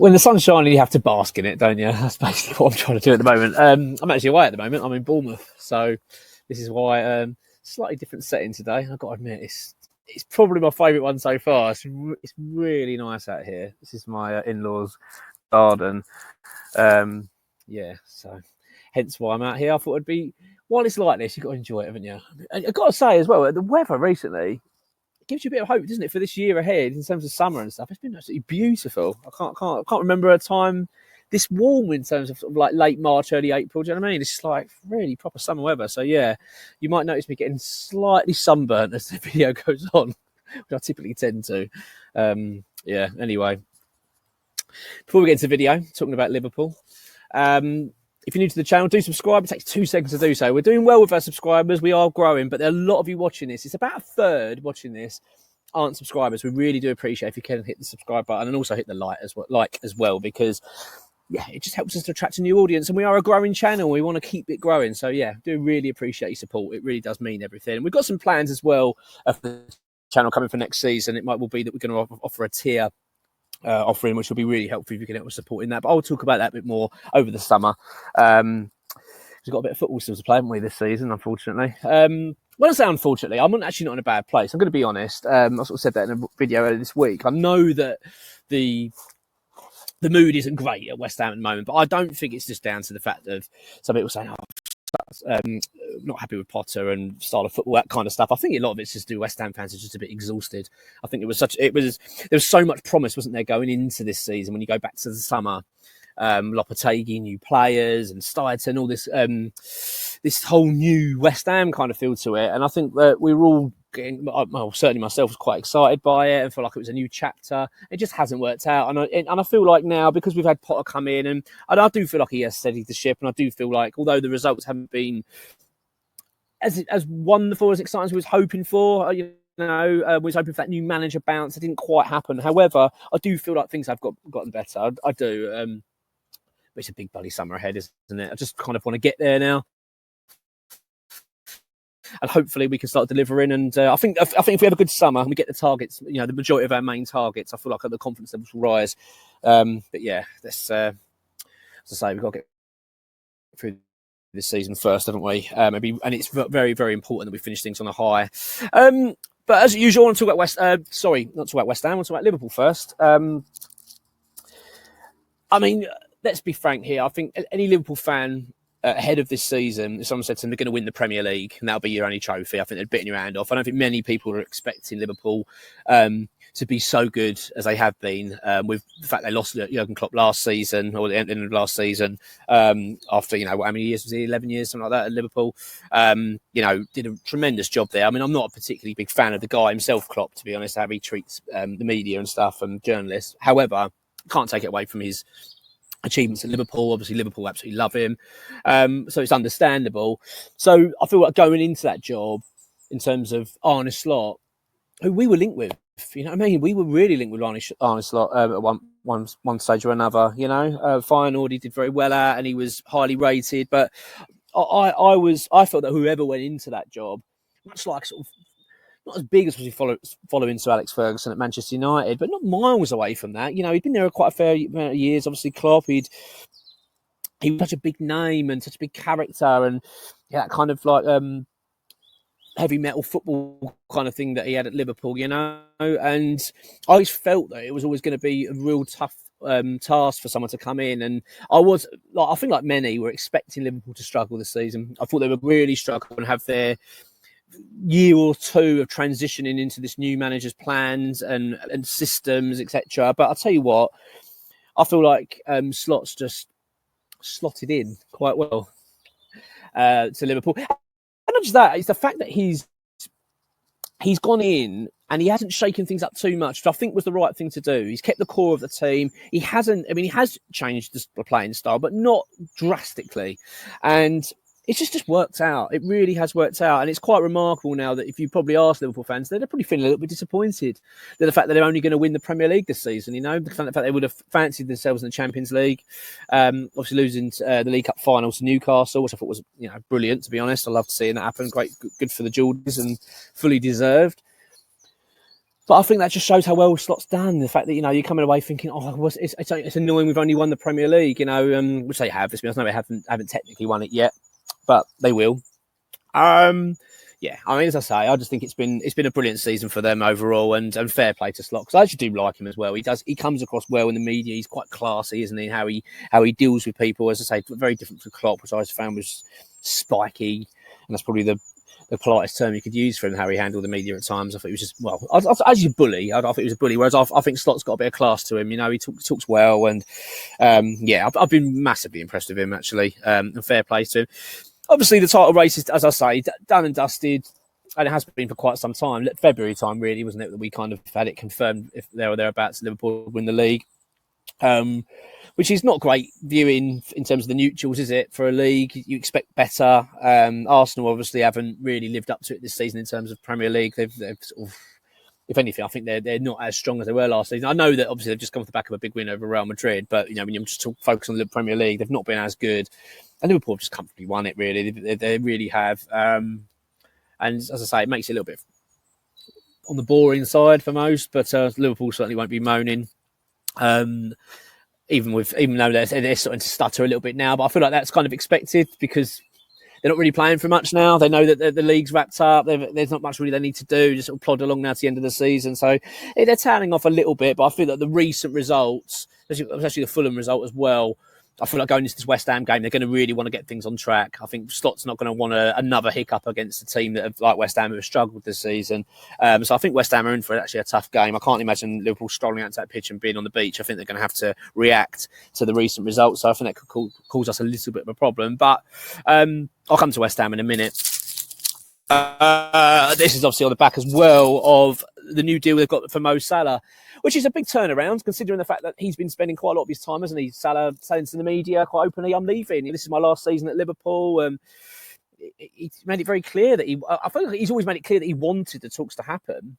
when the sun's shining, you have to bask in it, don't you? That's basically what I'm trying to do at the moment. I'm actually away at the moment. I'm in Bournemouth, so this is why slightly different setting today. I've got to admit, it's probably my favourite one so far. It's really nice out here. This is my in-laws' garden. So hence why I'm out here. I thought it'd be, while it's like this, you've got to enjoy it, haven't you? And I've got to say as well, the weather recently gives you a bit of hope, doesn't it, for this year ahead in terms of summer and stuff. It's been absolutely beautiful. I can't remember a time this warm in terms of, sort of like late March, early April. Do you know what I mean? It's like really proper summer weather. So yeah, you might notice me getting slightly sunburnt as the video goes on, which I typically tend to. Anyway, before we get into the video, talking about Liverpool. If you're new to the channel, do subscribe. It takes 2 seconds to do so. We're doing well with our subscribers. We are growing, but there are a lot of you watching this. It's about a third watching this aren't subscribers. We really do appreciate if you can hit the subscribe button and also hit the like as well, because it just helps us to attract a new audience, and we are a growing channel. We want to keep it growing. So do really appreciate your support. It really does mean everything. We've got some plans as well for the channel coming for next season. It might well be that we're going to offer a tier offering, which will be really helpful if you can help us supporting that. But I'll talk about that a bit more over the summer. We've got a bit of football still to play, haven't we, this season, unfortunately. When I say unfortunately, I'm actually not in a bad place. I'm going to be honest. I sort of said that in a video earlier this week. I know that the mood isn't great at West Ham at the moment, but I don't think it's just down to the fact of some people saying, not happy with Potter and style of football, that kind of stuff. I think a lot of it's just West Ham fans are just a bit exhausted. I think there was so much promise, wasn't there, going into this season when you go back to the summer. Lopetegui, new players, and Steidton, all this whole new West Ham kind of feel to it. And I think that we were all getting, well, certainly myself was quite excited by it and felt like it was a new chapter. It just hasn't worked out. And I feel like now, because we've had Potter come in, and I do feel like he has steadied the ship. And I do feel like, although the results haven't been as wonderful, as exciting as we was hoping for, we was hoping for that new manager bounce. It didn't quite happen. However, I do feel like things have gotten better. I do. But it's a big bloody summer ahead, isn't it? I just kind of want to get there now, and hopefully we can start delivering. And I think if we have a good summer and we get the targets, the majority of our main targets, I feel like the confidence levels will rise. But yeah, let's, as I say, we've got to get through this season first, haven't we? And it's very, very important that we finish things on a high. But as usual, I want to talk about not talk about West Ham. I want to talk about Liverpool first. Let's be frank here. I think any Liverpool fan ahead of this season, if someone said to them they're going to win the Premier League and that'll be your only trophy, I think they're biting your hand off. I don't think many people are expecting Liverpool to be so good as they have been, with the fact they lost Jurgen Klopp last season, or the end of last season, after, how many years was he? 11 years, something like that at Liverpool. Did a tremendous job there. I'm not a particularly big fan of the guy himself, Klopp, to be honest, how he treats the media and stuff and journalists. However, can't take it away from his achievements at Liverpool. Obviously, Liverpool absolutely love him. So it's understandable. So I feel like going into that job, in terms of Arne Slot, who we were linked with, we were really linked with Arne Slot at one stage or another. Feyenoord he did very well at, and he was highly rated. But I felt that whoever went into that job, much like sort of, not as big as was following Sir Alex Ferguson at Manchester United, but not miles away from that. He'd been there quite a fair amount of years. Obviously, Klopp, he was such a big name and such a big character, and that kind of like heavy metal football kind of thing that he had at Liverpool, And I always felt that it was always going to be a real tough task for someone to come in, and I think like many were expecting Liverpool to struggle this season. I thought they would really struggle and have their year or two of transitioning into this new manager's plans and systems, etc. But I'll tell you what, I feel like Slot's just slotted in quite well to Liverpool. And not just that, it's the fact that he's gone in and he hasn't shaken things up too much, which I think was the right thing to do. He's kept the core of the team. He has changed the playing style, but not drastically. And it's just worked out. It really has worked out. And it's quite remarkable now that if you probably ask Liverpool fans, they're probably feeling a little bit disappointed that the fact that they're only going to win the Premier League this season, the fact they would have fancied themselves in the Champions League. Obviously losing the League Cup final to Newcastle, which I thought was brilliant, to be honest. I loved seeing that happen. Great, good for the Geordies and fully deserved. But I think that just shows how well Slot's done. The fact that, you're coming away thinking, it's annoying we've only won the Premier League, which they have. I know they haven't technically won it yet, but they will. Yeah, I mean, as I say, I just think it's been a brilliant season for them overall, and fair play to Slot, because I actually do like him as well. He comes across well in the media. He's quite classy, isn't he? How he deals with people, as I say, very different to Klopp, which I found was spiky, and that's probably the politest term you could use for him, how he handled the media at times. I thought he was just, as a bully. I thought he was a bully, whereas I think Slot's got a bit of class to him. He talks well, and I've been massively impressed with him, actually, and fair play to him. Obviously, the title race is, as I say, done and dusted, and it has been for quite some time. February time, really, wasn't it, that we kind of had it confirmed if there or thereabouts Liverpool win the league. Which is not great viewing in terms of the neutrals, is it? For a league, you expect better. Arsenal obviously haven't really lived up to it this season in terms of Premier League. They've sort of, if anything, I think they're not as strong as they were last season. I know that obviously they've just come off the back of a big win over Real Madrid, but when you just focus on the Premier League, they've not been as good. And Liverpool have just comfortably won it, really. They really have. And as I say, it makes it a little bit on the boring side for most, but Liverpool certainly won't be moaning. Even though they're starting to stutter a little bit now, but I feel like that's kind of expected because they're not really playing for much now. They know that the league's wrapped up. There's not much really they need to do. Just sort of plod along now to the end of the season. So they're tailing off a little bit, but I feel that the recent results, especially the Fulham result as well, I feel like going into this West Ham game, they're going to really want to get things on track. I think Slot's not going to want another hiccup against a team that have, like West Ham, who have struggled this season. So I think West Ham are in for actually a tough game. I can't imagine Liverpool strolling out to that pitch and being on the beach. I think they're going to have to react to the recent results. So I think that could cause us a little bit of a problem. But I'll come to West Ham in a minute. This is obviously on the back as well of the new deal they've got for Mo Salah, which is a big turnaround considering the fact that he's been spending quite a lot of his time, hasn't he? Salah saying to the media quite openly, "I'm leaving. This is my last season at Liverpool." He made it very clear that I feel like he's always made it clear that he wanted the talks to happen.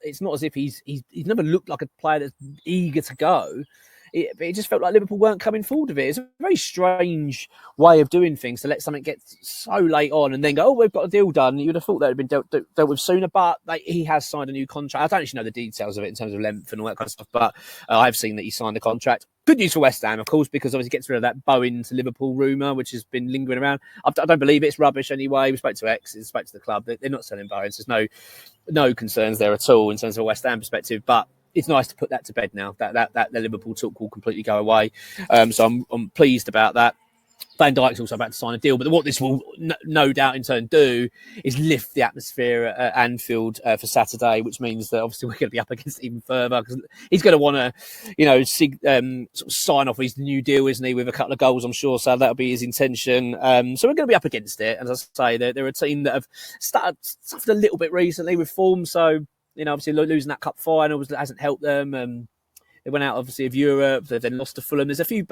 It's not as if he's never looked like a player that's eager to go. It just felt like Liverpool weren't coming forward with it. It's a very strange way of doing things to let something get so late on and then go, we've got a deal done. You'd have thought that had been dealt with sooner, but he has signed a new contract. I don't actually know the details of it in terms of length and all that kind of stuff, but I've seen that he signed a contract. Good news for West Ham, of course, because obviously it gets rid of that Bowen to Liverpool rumour, which has been lingering around. I don't believe it's rubbish anyway. We spoke to spoke to the club. They're not selling Bowen. So there's no concerns there at all in terms of a West Ham perspective, but it's nice to put that to bed now. That the Liverpool talk will completely go away. So I'm pleased about that. Van Dijk's also about to sign a deal, but what this will no doubt in turn do is lift the atmosphere at Anfield for Saturday, which means that obviously we're going to be up against it even further because he's going to want to, sort of sign off his new deal, isn't he, with a couple of goals, I'm sure. So that'll be his intention. So we're going to be up against it. And as I say, they're a team that have suffered a little bit recently with form. So, obviously losing that cup final hasn't helped them. They went out, obviously, of Europe. They've then lost to Fulham. There's a few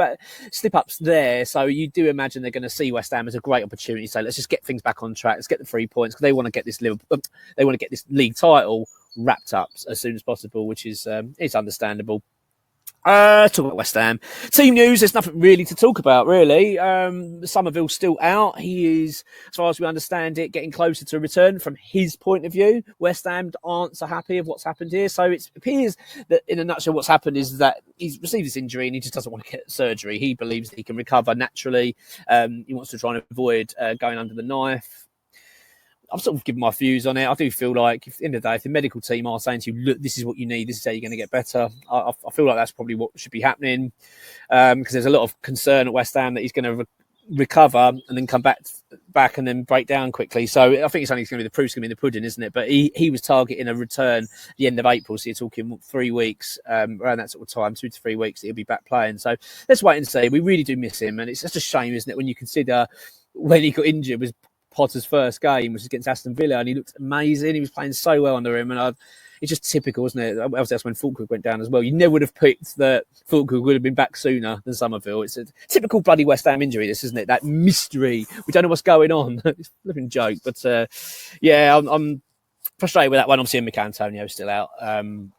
slip-ups there. So you do imagine they're going to see West Ham as a great opportunity. So let's just get things back on track. Let's get the 3 points because they want to get this league title wrapped up as soon as possible, which is understandable. Talk about West Ham. Team news, there's nothing really to talk about, really. Somerville's still out. He is, as far as we understand it, getting closer to a return from his point of view. West Ham aren't so happy of what's happened here. So it appears that, in a nutshell, what's happened is that he's received this injury and he just doesn't want to get surgery. He believes that he can recover naturally. He wants to try and avoid going under the knife. I've sort of given my views on it. I do feel like, at the end of the day, if the medical team are saying to you, look, this is what you need, this is how you're going to get better, I feel like that's probably what should be happening because there's a lot of concern at West Ham that he's going to recover and then come back and then break down quickly. So I think it's only going to be the proof's going to be in the pudding, isn't it? But he was targeting a return at the end of April, so you're talking 3 weeks, around that sort of time, 2 to 3 weeks, that he'll be back playing. So let's wait and see. We really do miss him, and it's just a shame, isn't it, when you consider when he got injured was Potter's first game, which was against Aston Villa, and he looked amazing. He was playing so well under him, and it's just typical, isn't it? Obviously, that's when Fullkrug went down as well. You never would have picked that Fullkrug would have been back sooner than Somerville. It's a typical bloody West Ham injury, this, isn't it? That mystery. We don't know what's going on. It's a flipping joke, but I'm frustrated with that one. Obviously, Mikel Antonio's still out. I'm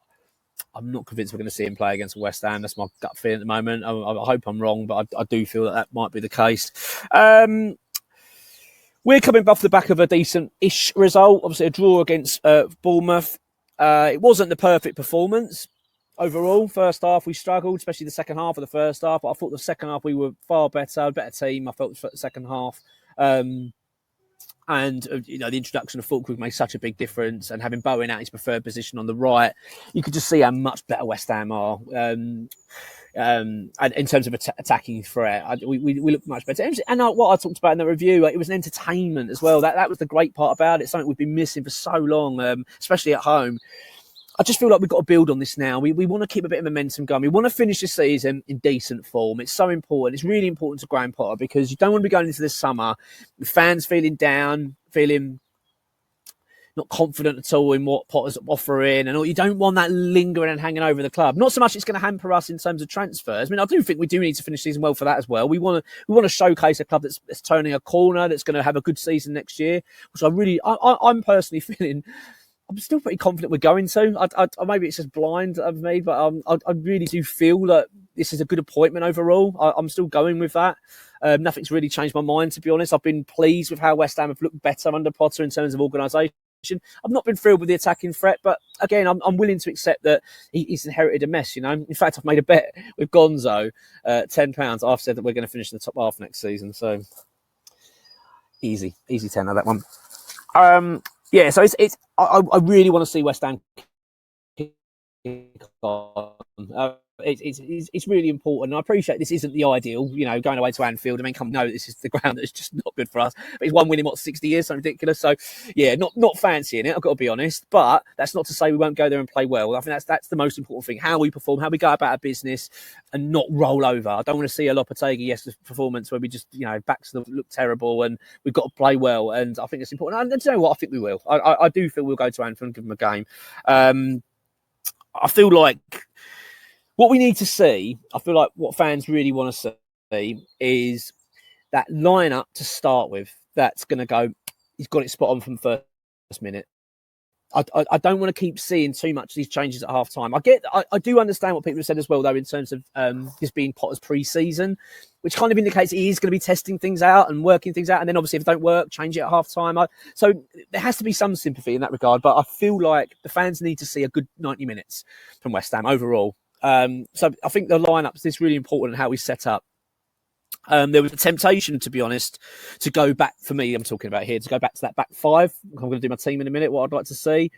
not convinced we're going to see him play against West Ham. That's my gut feeling at the moment. I hope I'm wrong, but I do feel that might be the case. We're coming off the back of a decent-ish result. Obviously, a draw against Bournemouth. It wasn't the perfect performance overall. First half we struggled, especially the second half of the first half. But I thought the second half we were far better team. I felt the second half. And the introduction of Fullkrug made such a big difference, and having Bowen out his preferred position on the right, you could just see how much better West Ham are. And in terms of attacking threat, we look much better. And what I talked about in the review, it was an entertainment as well. That was the great part about it. Something we've been missing for so long, especially at home. I just feel like we've got to build on this now. We want to keep a bit of momentum going. We want to finish the season in decent form. It's so important. It's really important to Graham Potter, because you don't want to be going into this summer with fans feeling down, feeling not confident at all in what Potter's offering, and you don't want that lingering and hanging over the club. Not so much it's going to hamper us in terms of transfers. I mean, I do think we do need to finish the season well for that as well. We want to showcase a club that's turning a corner, that's going to have a good season next year, which I'm personally feeling. I'm still pretty confident we're going to. Maybe it's just blind of me, but I really do feel that this is a good appointment overall. I'm still going with that. Nothing's really changed my mind, to be honest. I've been pleased with how West Ham have looked better under Potter in terms of organisation. I've not been thrilled with the attacking threat, but again, I'm willing to accept that he's inherited a mess. In fact, I've made a bet with Gonzo, £10. I've said that we're going to finish in the top half next season. So easy tenner, that one. Yeah, so I really want to see West Ham kick on. It's really important. I appreciate this isn't the ideal, going away to Anfield. I mean, this is the ground that's just not good for us. But it's one win in 60 years, something ridiculous. So yeah, not fancying it, I've got to be honest. But that's not to say we won't go there and play well. I think that's the most important thing. How we perform, how we go about our business, and not roll over. I don't want to see a Lopetegui performance where we just, backs look terrible, and we've got to play well. And I think it's important. And you know what? I think we will. I do feel we'll go to Anfield and give them a game. I feel like what we need to see, I feel like what fans really want to see is that lineup to start with. That's going to go, he's got it spot on from the first minute. I don't want to keep seeing too much of these changes at half time. I do understand what people have said as well, though, in terms of this being Potter's pre-season, which kind of indicates he is going to be testing things out and working things out. And then obviously if it don't work, change it at half time. So there has to be some sympathy in that regard. But I feel like the fans need to see a good 90 minutes from West Ham overall. So I think the lineup is really important and how we set up. There was a temptation, to be honest, to go back, for me, I'm talking about here, to go back to that back five. I'm going to do my team in a minute, what I'd like to see.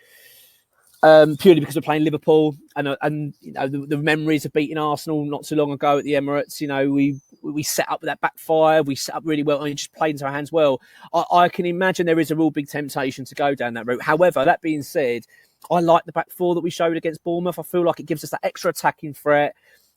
Purely because we're playing Liverpool and the memories of beating Arsenal not too long ago at the Emirates. We set up with that back five. We set up really well and it just played into our hands well. I can imagine there is a real big temptation to go down that route. However, that being said, I like the back four that we showed against Bournemouth. I feel like it gives us that extra attacking threat.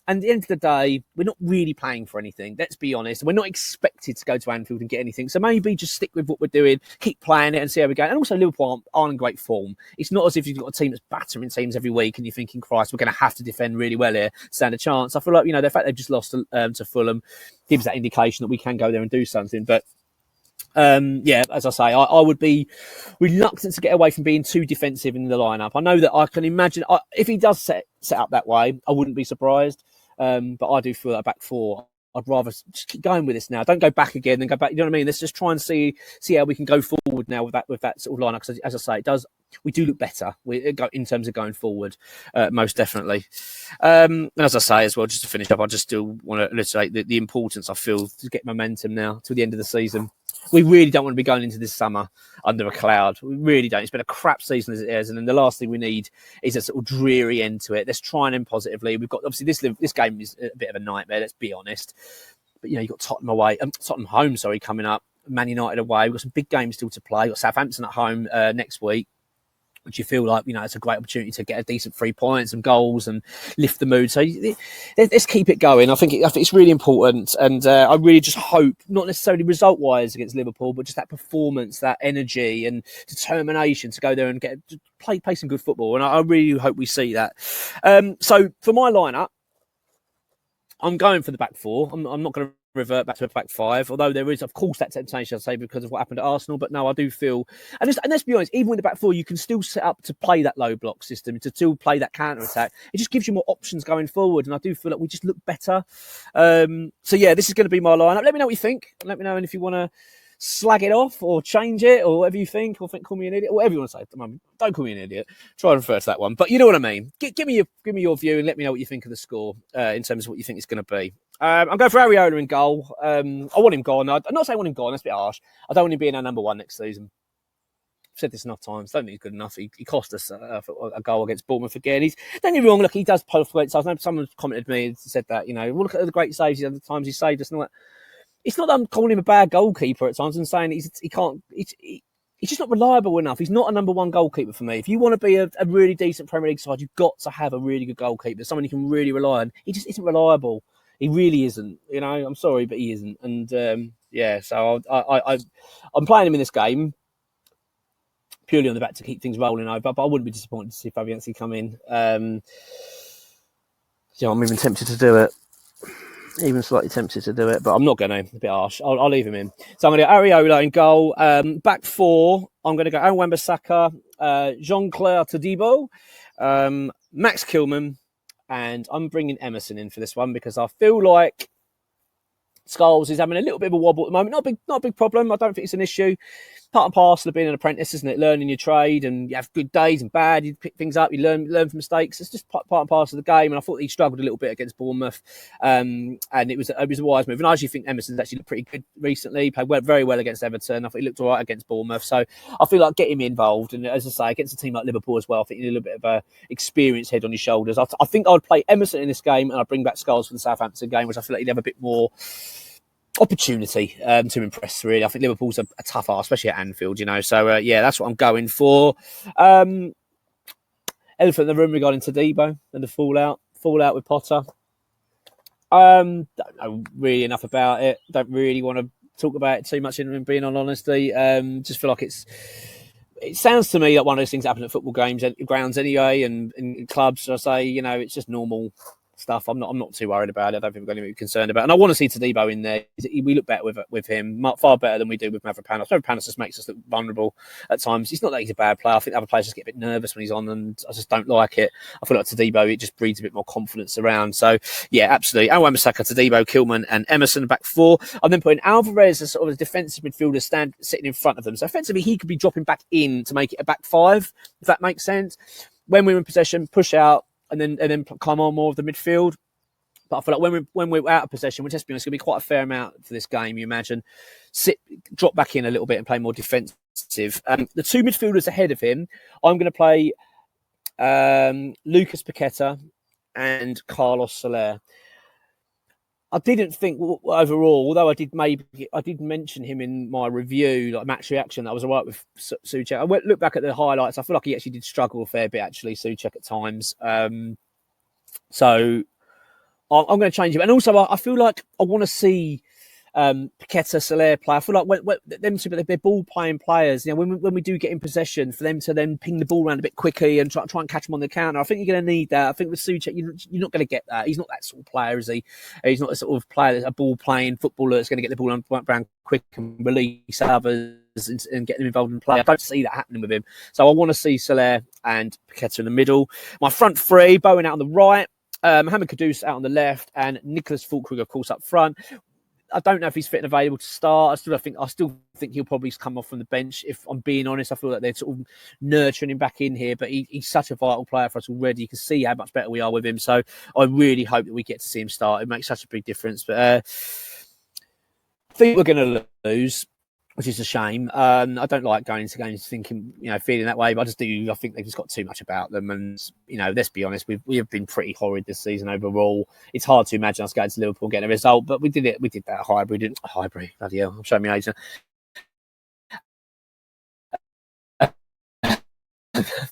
And at the end of the day, we're not really playing for anything. Let's be honest. We're not expected to go to Anfield and get anything. So maybe just stick with what we're doing, keep playing it and see how we go. And also Liverpool aren't in great form. It's not as if you've got a team that's battering teams every week and you're thinking, Christ, we're going to have to defend really well here, stand a chance. I feel like, the fact they've just lost to Fulham gives that indication that we can go there and do something. But as I say, I would be reluctant to get away from being too defensive in the lineup. I know that I can imagine if he does set up that way, I wouldn't be surprised. But I do feel that back four, I'd rather just keep going with this now. Don't go back again, then go back. You know what I mean? Let's just try and see how we can go forward now with that sort of lineup. Because as I say, we do look better in terms of going forward, most definitely. And as I say as well, just to finish up, I just still want to illustrate the importance I feel to get momentum now to the end of the season. We really don't want to be going into this summer under a cloud. We really don't. It's been a crap season as it is, and then the last thing we need is a sort of dreary end to it. Let's try and end positively. We've got obviously this game is a bit of a nightmare. Let's be honest. But you've got Tottenham home, coming up. Man United away. We've got some big games still to play. We've got Southampton at home next week, which you feel like, it's a great opportunity to get a decent 3 points and goals and lift the mood. So let's keep it going. I think it's really important. And I really just hope, not necessarily result-wise against Liverpool, but just that performance, that energy and determination to go there and play some good football. And I really hope we see that. So for my lineup, I'm going for the back four. I'm not going to revert back to a back five, although there is, of course, that temptation, I'd say, because of what happened at Arsenal. But no, I do feel, and let's be honest, even with the back four, you can still set up to play that low block system, to still play that counter attack. It just gives you more options going forward, and I do feel like we just look better. So yeah, this is going to be my lineup. Let me know what you think. Let me know, and if you want to slag it off or change it or whatever you think, or call me an idiot, whatever you want to say at the moment. Don't call me an idiot. Try and refer to that one. But you know what I mean. Give me your view and let me know what you think of the score in terms of what you think it's going to be. I'm going for Areola in goal. I want him gone. I'm not saying I want him gone. That's a bit harsh. I don't want him being our number one next season. I've said this enough times. Don't think he's good enough. He cost us a goal against Bournemouth again. Don't get me wrong. Look, he does pull for great saves. I know someone commented me and said that. Look at the great saves. The times he saved us and all that. It's not that I'm calling him a bad goalkeeper at times and saying he can't. He's just not reliable enough. He's not a number one goalkeeper for me. If you want to be a really decent Premier League side, you've got to have a really good goalkeeper, someone you can really rely on. He just isn't reliable. He really isn't. I'm sorry, but he isn't. And so I'm playing him in this game purely on the back to keep things rolling over. But I wouldn't be disappointed to see Fabianski come in. I'm even tempted to do it. Even slightly tempted to do it, but I'm not going to. A bit harsh. I'll leave him in. So I'm going to go Areola in goal. Back four, I'm going to go Wan-Bissaka, Jean-Claire Todibo, Max Kilman, and I'm bringing Emerson in for this one because I feel like Scholes is having a little bit of a wobble at the moment. Not a big problem. I don't think it's an issue. Part and parcel of being an apprentice, isn't it? Learning your trade, and you have good days and bad. You pick things up. You learn from mistakes. It's just part and parcel of the game. And I thought he struggled a little bit against Bournemouth, and it was a wise move. And I actually think Emerson's actually looked pretty good recently. He played very well against Everton. I thought he looked all right against Bournemouth. So I feel like get him involved. And as I say, against a team like Liverpool as well, I think you need a little bit of a experienced head on your shoulders. I think I would play Emerson in this game, and I'd bring back Scholes for the Southampton game, which I feel like he'd have a bit more opportunity to impress, really. I think Liverpool's a tough ask, especially at Anfield, So, that's what I'm going for. Elephant in the room regarding Todibo and the fallout with Potter. Don't know really enough about it. Don't really want to talk about it too much, in being on honesty. Just feel like it sounds to me like one of those things that happen at football grounds anyway, and in clubs. So I say, it's just normal stuff. I'm not too worried about it. I don't think we've got anything to be concerned about. And I want to see Todibo in there. We look better with him, far better than we do with Mavropanos. Mavropanos just makes us look vulnerable at times. It's not that he's a bad player. I think other players just get a bit nervous when he's on, and I just don't like it. I feel like Todibo, it just breeds a bit more confidence around. So, yeah, absolutely. Wan-Bissaka, Todibo, Kilman, and Emerson back four. I'm then putting Alvarez as sort of a defensive midfielder sitting in front of them. So, effectively, he could be dropping back in to make it a back five, if that makes sense. When we're in possession, push out, and then come on more of the midfield. But I feel like when we're out of possession, which, let's be honest, it's going to be quite a fair amount for this game, you imagine, drop back in a little bit and play more defensive. The two midfielders ahead of him, I'm going to play Lucas Paqueta and Carlos Soler. I didn't think overall, although I did mention him in my review, like match reaction, that I was all right with Souček. I look back at the highlights. I feel like he actually did struggle a fair bit, actually, Souček at times. So I'm going to change him. And also, I feel like I want to see Paqueta, Soler play. I feel like when them two, they're ball-playing players. When we do get in possession, for them to then ping the ball around a bit quickly and try and catch them on the counter. I think you're going to need that. I think with Souček, you're not going to get that. He's not that sort of player, is he? He's not the sort of player that's a ball-playing footballer that's going to get the ball around quick and release others and get them involved in play. I don't see that happening with him. So I want to see Soler and Paqueta in the middle. My front three, Bowen out on the right, Mohamed Kudus out on the left, and Nicholas Fullkrug, of course, up front. I don't know if he's fit and available to start. I still think he'll probably come off from the bench. If I'm being honest, I feel like they're sort of nurturing him back in here. But he's such a vital player for us already. You can see how much better we are with him. So I really hope that we get to see him start. It makes such a big difference. But I think we're going to lose, which is a shame. I don't like going into games thinking, feeling that way, but I just do. I think they've just got too much about them. And, let's be honest, we have been pretty horrid this season overall. It's hard to imagine us going to Liverpool and getting a result, but we did it. We did that hybrid. Bloody hell, I'm showing my age now.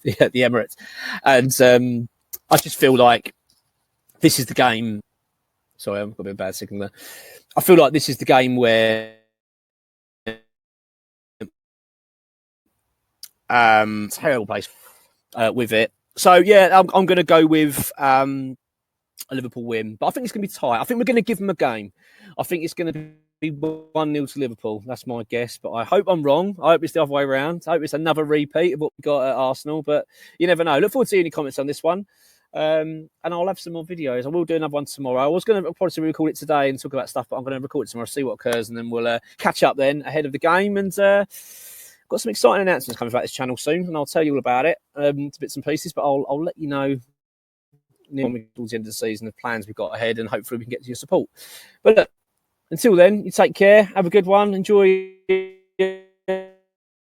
The Emirates. And I just feel like this is the game. Sorry, I've got a bit of a bad signal there. I feel like this is the game where terrible place with it. So, yeah, I'm going to go with a Liverpool win. But I think it's going to be tight. I think we're going to give them a game. I think it's going to be 1-0 to Liverpool. That's my guess. But I hope I'm wrong. I hope it's the other way around. I hope it's another repeat of what we got at Arsenal. But you never know. Look forward to seeing your comments on this one. And I'll have some more videos. I will do another one tomorrow. I was going to probably record it today and talk about stuff, but I'm going to record it tomorrow, see what occurs, and then we'll catch up then ahead of the game. And got some exciting announcements coming about this channel soon, and I'll tell you all about it to bits and pieces. But I'll let you know towards the end of the season the plans we've got ahead, and hopefully we can get to your support. But look, until then, you take care, have a good one, enjoy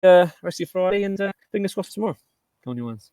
rest of your Friday, and fingers crossed tomorrow. Go on your ones.